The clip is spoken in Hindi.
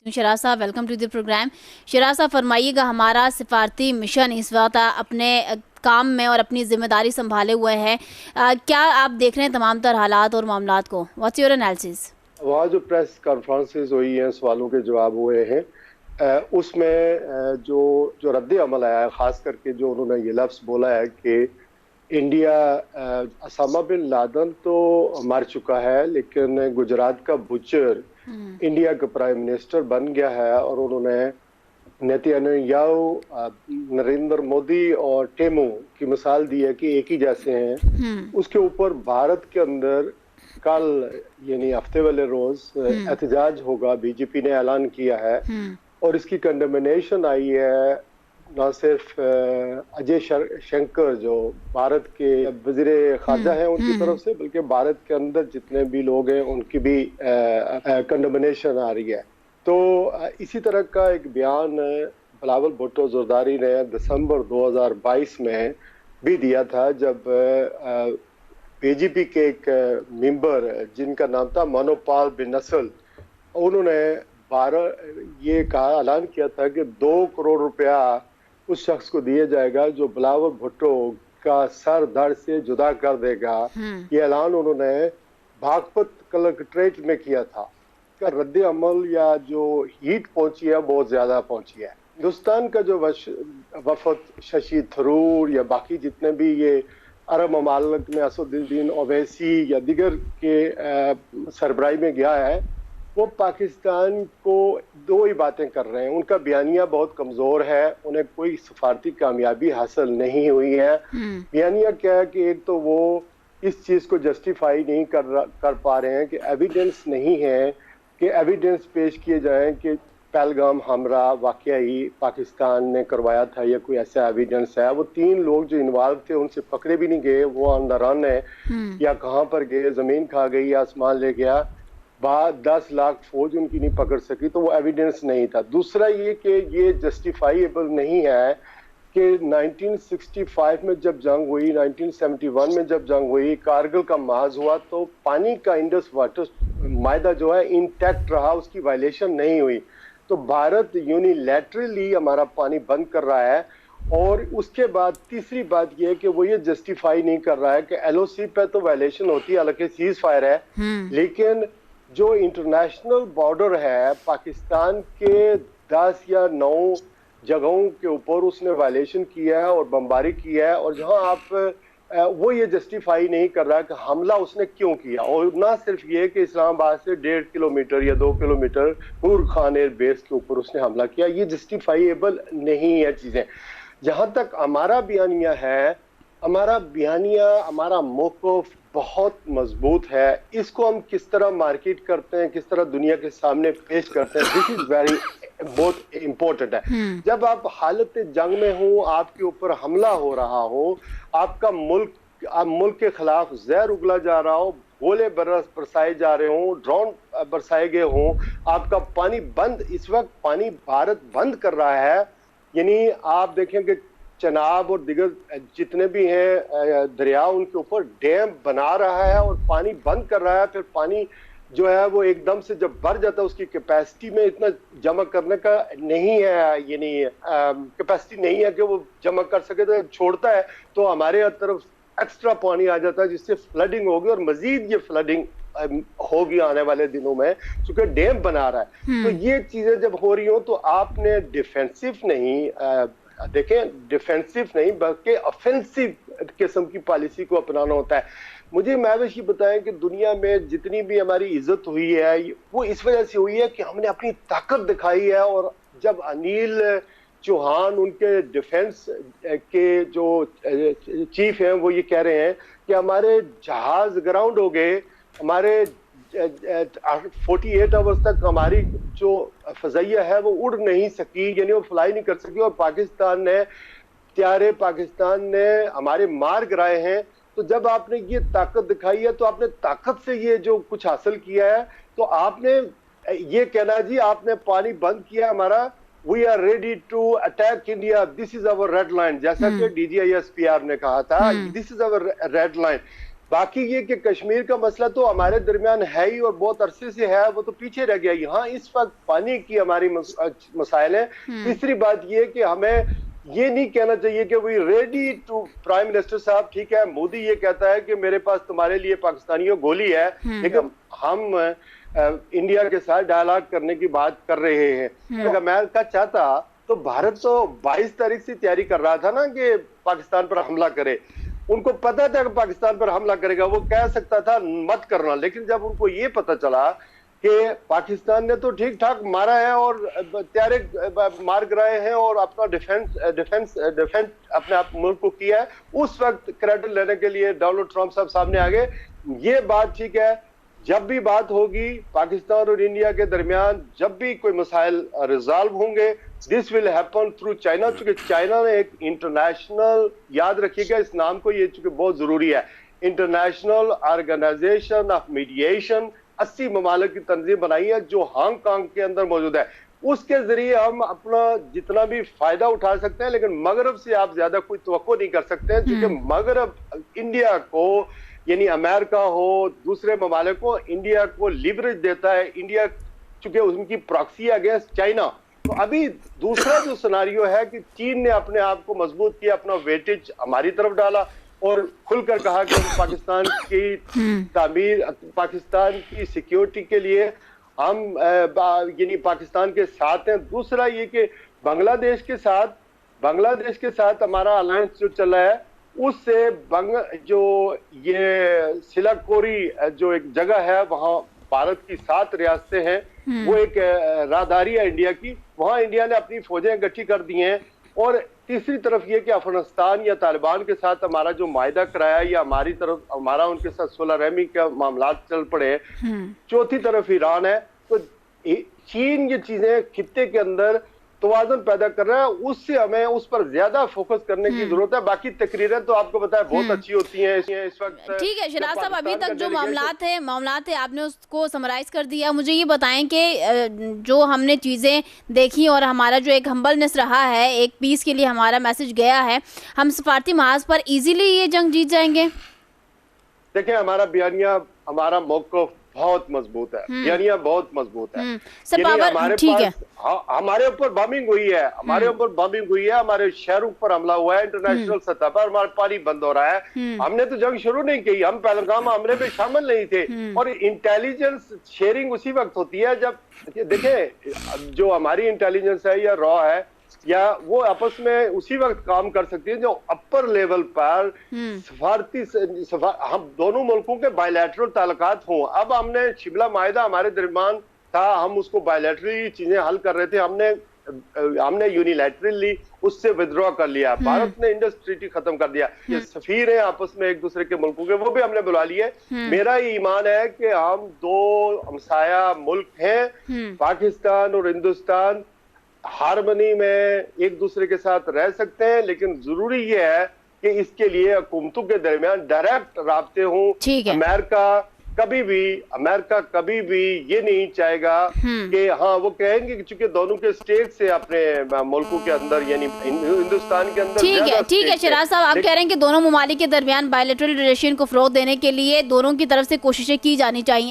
शराज साहब, welcome to the programme. Sharaj साहब, फरमाइएगा, हमारा सिफारती मिशन इस वक्त अपने काम में और अपनी जिम्मेदारी संभाले हुए है। क्या आप देख रहे हैं तमाम तर हालात और मामलात को? What's your analysis? वहाँ जो प्रेस कॉन्फ्रेंसेस हुई हैं, सवालों के जवाब हुए हैं, उसमें जो जो रद्द अमल आया है, खास करके जो उन्होंने ये लफ्ज़ बोला है कि इंडिया असामा बिन लादेन तो मर चुका है, लेकिन गुजरात का बुचर इंडिया का प्राइम मिनिस्टर बन गया है। और उन्होंने नेतन्याहू, नरेंद्र मोदी और टेमू की मिसाल दी है कि एक ही जैसे हैं। उसके ऊपर भारत के अंदर कल यानी हफ्ते वाले रोज एहतजाज होगा, बीजेपी ने ऐलान किया है। और इसकी कंडेमिनेशन आई है न सिर्फ अजय शंकर जो भारत के वजीर खारजा हैं उनकी तरफ से, बल्कि भारत के अंदर जितने भी लोग हैं उनकी भी कंडेमिनेशन आ रही है। तो इसी तरह का एक बयान बिलावल भुट्टो जरदारी ने दिसंबर 2022 में भी दिया था, जब बीजेपी के एक मेंबर जिनका नाम था मनोपाल बिन नसल, उन्होंने ये कहा, ऐलान किया था कि 2 करोड़ रुपया उस शख्स को दिया जाएगा जो बिलावल भुट्टो का सर धड़ से जुदा कर देगा। ये ऐलान उन्होंने बागपत कलेक्ट्रेट में किया था। का रद्द अमल या जो हीट पहुंची है बहुत ज्यादा पहुंची है। हिंदुस्तान का जो वफद शशि थरूर या बाकी जितने भी ये अरब ममालिक में असदुद्दीन ओवैसी या दिगर के सरबराही में गया है, वो पाकिस्तान को दो ही बातें कर रहे हैं। उनका बयानिया बहुत कमजोर है, उन्हें कोई सफारती कामयाबी हासिल नहीं हुई है। बयानिया क्या है कि एक तो वो इस चीज को जस्टिफाई नहीं कर पा रहे हैं कि एविडेंस नहीं है, कि एविडेंस पेश किए जाएं कि पहलगाम हमला वाकया ही पाकिस्तान ने करवाया था या कोई ऐसा एविडेंस है। वो 3 लोग जो इन्वॉल्व थे उनसे पकड़े भी नहीं गए, वो ऑन द रन है या कहाँ पर गए, जमीन खा गई या आसमान ले गया। 10 लाख फौज उनकी नहीं पकड़ सकी, तो वो एविडेंस नहीं था। दूसरा ये कि ये जस्टिफाइबल नहीं है कि 1965 में जब जंग हुई, 1971 में जब जंग हुई, कारगिल का माज हुआ, तो पानी का इंडस वाटर मायदा जो है इंटैक्ट रहा, उसकी वायलेशन नहीं हुई। तो भारत यूनिलैटरली हमारा पानी बंद कर रहा है। और उसके बाद तीसरी बात यह है कि वो ये जस्टिफाई नहीं कर रहा है कि एलओसी पे तो वायलेशन होती है, हालांकि सीज फायर है, लेकिन जो इंटरनेशनल बॉर्डर है पाकिस्तान के 10 या 9 जगहों के ऊपर उसने वायलेशन किया है और बमबारी किया है। और जहां आप वो ये जस्टिफाई नहीं कर रहा कि हमला उसने क्यों किया। और ना सिर्फ ये कि इस्लामाबाद से 1.5 किलोमीटर या 2 किलोमीटर नूर खान एयर बेस के ऊपर उसने हमला किया, ये जस्टिफाइबल नहीं है चीजें। जहां तक हमारा बयानिया है, हमारा मौक़िफ़ बहुत मजबूत है। इसको हम किस तरह मार्केट करते हैं, किस तरह दुनिया के सामने पेश करते हैं, दिस इज वेरी बहुत इम्पोर्टेंट है। जब आप हालत जंग में हो, आपके ऊपर हमला हो रहा हो, आप मुल्क के खिलाफ जहर उगला जा रहा हो, गोले बरसाए जा रहे हो, ड्रोन बरसाए गए हो, आपका पानी बंद, इस वक्त पानी भारत बंद कर रहा है। यानी आप देखेंगे चनाब और दिगर जितने भी हैं दरिया, उनके ऊपर डैम बना रहा है और पानी बंद कर रहा है। फिर पानी जो है वो एकदम से जब भर जाता है, उसकी कैपेसिटी में इतना जमा करने का नहीं है, यानी कैपेसिटी नहीं है कि वो जमा कर सके, तो छोड़ता है तो हमारे तरफ एक्स्ट्रा पानी आ जाता है, जिससे फ्लडिंग होगी और मजीद ये फ्लडिंग होगी आने वाले दिनों में, क्योंकि डैम बना रहा है। तो ये चीजें जब हो रही हो तो आपने डिफेंसिव नहीं देखें, डिफेंसिव नहीं बल्कि ऑफेंसिव किस्म की पॉलिसी को अपनाना होता है। मुझे महवेश ये बताएं कि दुनिया में जितनी भी हमारी इज्जत हुई है वो इस वजह से हुई है कि हमने अपनी ताकत दिखाई है। और जब अनिल चौहान उनके डिफेंस के जो चीफ हैं वो ये कह रहे हैं कि हमारे जहाज ग्राउंड हो गए, हमारे 48 आवर्स तक हमारी जो फजाइया है वो उड़ नहीं सकी, यानी वो फ्लाई नहीं कर सकी, और पाकिस्तान ने हमारे मार गिराए हैं। तो जब आपने ये ताकत दिखाई है तो आपने ताकत से ये जो कुछ हासिल किया है, तो आपने ये कहना जी आपने पानी बंद किया हमारा, we are ready to attack India, this is our red line, जैसा कि DGISPR ने कहा था, this is our red line. बाकी ये कि कश्मीर का मसला तो हमारे दरमियान है ही और बहुत अरसे से है, वो तो पीछे रह गया। यहाँ इस वक्त पानी की हमारी मसाइल है। तीसरी बात ये कि हमें ये नहीं कहना चाहिए कि we ready to, prime minister साहब ठीक है, मोदी ये कहता है कि मेरे पास तुम्हारे लिए पाकिस्तानियों गोली है, लेकिन हम इंडिया के साथ डायलॉग करने की बात कर रहे हैं। अगर अमेरिका चाहता तो भारत तो 22 तारीख से तैयारी कर रहा था ना कि पाकिस्तान पर हमला करे। उनको पता था कि पाकिस्तान पर हमला करेगा, वो कह सकता था मत करना, लेकिन जब उनको ये पता चला कि पाकिस्तान ने तो ठीक ठाक मारा है और त्यारे मार गिराए हैं और अपना डिफेंस अपने आप मुल्क को किया है, उस वक्त क्रेडिट लेने के लिए डोनाल्ड ट्रंप साहब सामने आ गए। ये बात ठीक है, जब भी बात होगी पाकिस्तान और इंडिया के दरमियान, जब भी कोई मसाइल रिजॉल्व होंगे, this will happen through China, चूंकि चाइना ने एक इंटरनेशनल, याद रखिएगा इस नाम को, ये चूंकि बहुत जरूरी है, इंटरनेशनल ऑर्गेनाइजेशन ऑफ मीडिएशन, 80 ममालिक की तंजीम बनाई है जो हांगकांग के अंदर मौजूद है। उसके जरिए हम अपना जितना भी फायदा उठा सकते हैं, लेकिन मगरब से आप ज्यादा कोई तवक्को नहीं कर सकते हैं, क्योंकि मगरब इंडिया को, यानी अमेरिका हो, दूसरे ममालिक को, इंडिया को लिवरेज देता है। इंडिया चूंकि उनकी प्रॉक्सी अगेंस्ट चाइना, तो अभी दूसरा जो सिनारियो है कि चीन ने अपने आप को मजबूत किया, अपना वेटेज हमारी तरफ डाला और खुलकर कहा कि हम पाकिस्तान की तामीर, पाकिस्तान की सिक्योरिटी के लिए हम यानी पाकिस्तान के साथ हैं। दूसरा ये कि बांग्लादेश के साथ हमारा अलायंस जो चल रहा है, उससे जो ये सिलाकोरी जो एक जगह है, वहां भारत की 7 रियासतें हैं, वो एक राहदारी है इंडिया की, वहां इंडिया ने अपनी फौजें इकट्ठी कर दी हैं। और तीसरी तरफ ये कि अफगानिस्तान या तालिबान के साथ हमारा जो मायदा कराया, या हमारी तरफ हमारा उनके साथ सुलह रहमी का मामला चल पड़े। चौथी तरफ ईरान है। तो चीन ये चीजें खित्ते के अंदर तवाज़ुन पैदा कर रहा है, उससे हमें उस पर ज्यादा फोकस करने की जरूरत है। बाकी तकरीरें तो आपको पता है बहुत अच्छी होती हैं इस वक्त। ठीक है शिराज साहब, अभी तक जो मामलात है आपने उसको समराइज कर दिया। मुझे ये बताएं कि जो हमने चीज़ें देखी और हमारा जो एक हम्बलनेस रहा है, एक पीस के लिए हमारा मैसेज गया है, हम सफारती महाज पर इजीली ये जंग जीत जाएंगे? देखिए, हमारा बयानिया, हमारा मौक़िफ़ बहुत मजबूत है, बयानिया बहुत मजबूत है। हमारे पास हमारे ऊपर बॉम्बिंग हुई है, हमारे शहरों पर हमला हुआ है, इंटरनेशनल सतह पर हमारा पानी बंद हो रहा है। हमने तो जंग शुरू नहीं की, हम पहलगाम हमले में शामिल नहीं थे। और इंटेलिजेंस शेयरिंग उसी वक्त होती है जब, देखें, जो हमारी इंटेलिजेंस है या रॉ है, या वो आपस में उसी वक्त काम कर सकती है जो अपर लेवल पर हम दोनों मुल्कों के बायलैटरल ताल्लुकात हों। अब हमने शिमला माहिदा हमारे दरमियान था, हम उसको बायलैटरली चीजें हल कर रहे थे, हमने यूनिलैटरली उससे विथड्रॉ कर लिया। भारत ने इंडस ट्रीटी खत्म कर दिया। ये सफीर हैं आपस में एक दूसरे के मुल्कों के, वो भी हमने बुला लिए। मेरा ये ईमान है कि हम दो हमसाया मुल्क हैं, पाकिस्तान और हिंदुस्तान, हार्मनी में एक दूसरे के साथ रह सकते हैं, लेकिन जरूरी ये है कि इसके लिए हुकूमतों के दरमियान डायरेक्ट राब्ते हों। अमेरिका कभी भी ये नहीं चाहेगा कि हाँ, वो कहेंगे कि चूंकि दोनों के स्टेट से अपने मुल्कों के अंदर, यानी हिंदुस्तान के अंदर। ठीक है शिराज साहब, आप कह रहे हैं कि दोनों ममालिक के दरमियान बायलैटरल रिलेशन को फरोग देने के लिए दोनों की तरफ से कोशिशें की जानी चाहिए।